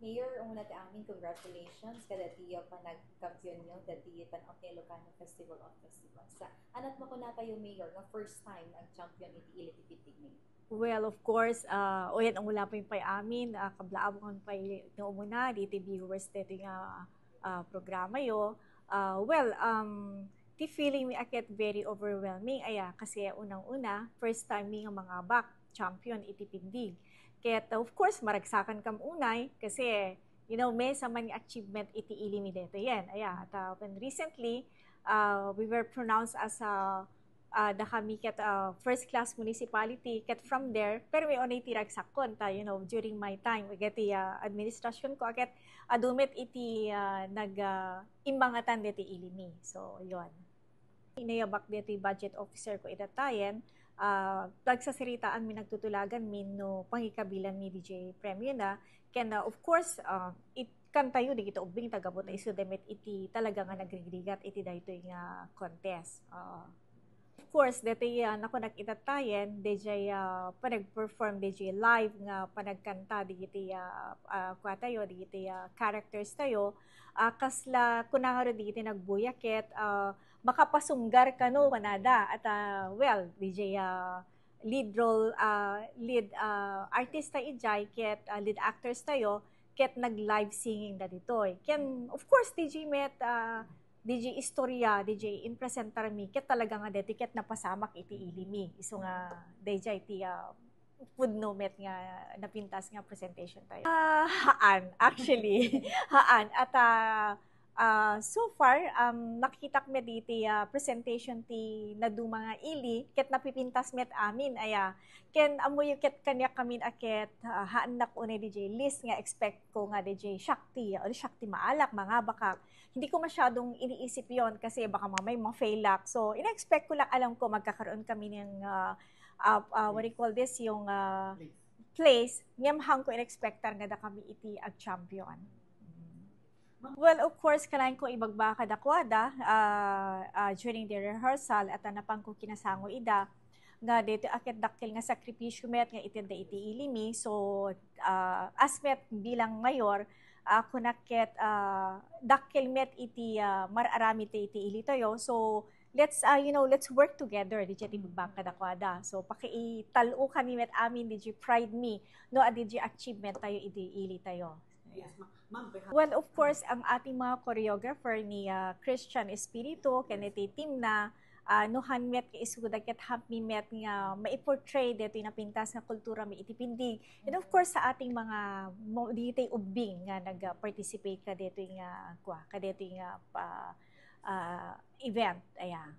Mayor, una ti amin, congratulations kada tiyo pa nagkampiyon nyo, dati tanong ni Ilocano Festival of Festivals. Sa anat mo ko na tayo, Mayor, nga first time nag-champion iti ilitipitig ni. Well, of course, o yan ang wala pa yung pay amin, kablaabang pay no muna, di ti viewers dito nga programa yo. Ti feeling mi aket very overwhelming, aya, kasi unang-una, first time mi nga mga back champion iti pindig. Ket of course, maragsakan kam unay, kasi may sa man achievement iti ilimi dito yan. Aya, at when recently, we were pronounced as a da kami ket first class municipality ket from there pero may onay tirag sakon ta during my time iti administrasyon ko ket adumit iti nag imbangatan diti ilimi so yon inayabak diti budget officer ko itatayen tagsasiritaan mi nagtutulagan min no pangikabilan mi DJ Premio na ken of course it kan tayo di kita ubing tagabot iso demet iti talaga nga nagrigrigat iti daytoy nga contest of course, dati ako nakitatayen, DJ panag-perform, DJ live nga panagkanta, di iti kwa tayo, di iti characters tayo. Kasla, kunaharo di iti nagbuyakit, makapasunggar ka no, manada. At well, DJ lead role, lead artist tayo ijay, ket lead actors tayo, ket nag-live singing da dito. Ken, of course, DJ met, DJ istorya, DJ in presentar mi, ket talaga nga detiket na pasamak iti ilimi. Iso nga, DJ iti food no met nga napintas nga presentation tayo. Haan, actually. Haan. At so far, nakita mi diti presentation ti nadu mga ili, ket napipintas met amin, aya, ken amoy ket kanya kamin aket, haan nak unay DJ list nga expect ko nga DJ Shakti, o Shakti maalak, mga bakak, hindi ko masyadong iniisip yon kasi baka mamay ma-fail up. So, ina-expect ko lang, alam ko magkakaroon kami ng, what do you call this, yung place, niyamhang ko in-expectar nga da kami iti ag-champion. Well, of course, kalain ko ibagbaka dakwada during the rehearsal at napang ko kinasango ida nga dito akit dakkel nga sakripisyo met nga itinda iti ilimi. So, as met bilang mayor, kunaket dakkel met iti mararami iti ili tayo. So let's let's work together di ti bangka dakwada. So pakiitalo kami met amin di pride me no adi achievement tayo iti ili tayo. Yes, ma'am. Well, of course, ang ating mga choreographer ni Christian Espiritu, kaniti team na nuhan met ka isuda ket happy met nga maiportray dito yung napintas nga kultura may itipindig. And of course sa ating mga dito ubing nga nag-participate ka dito yung event. Ayan.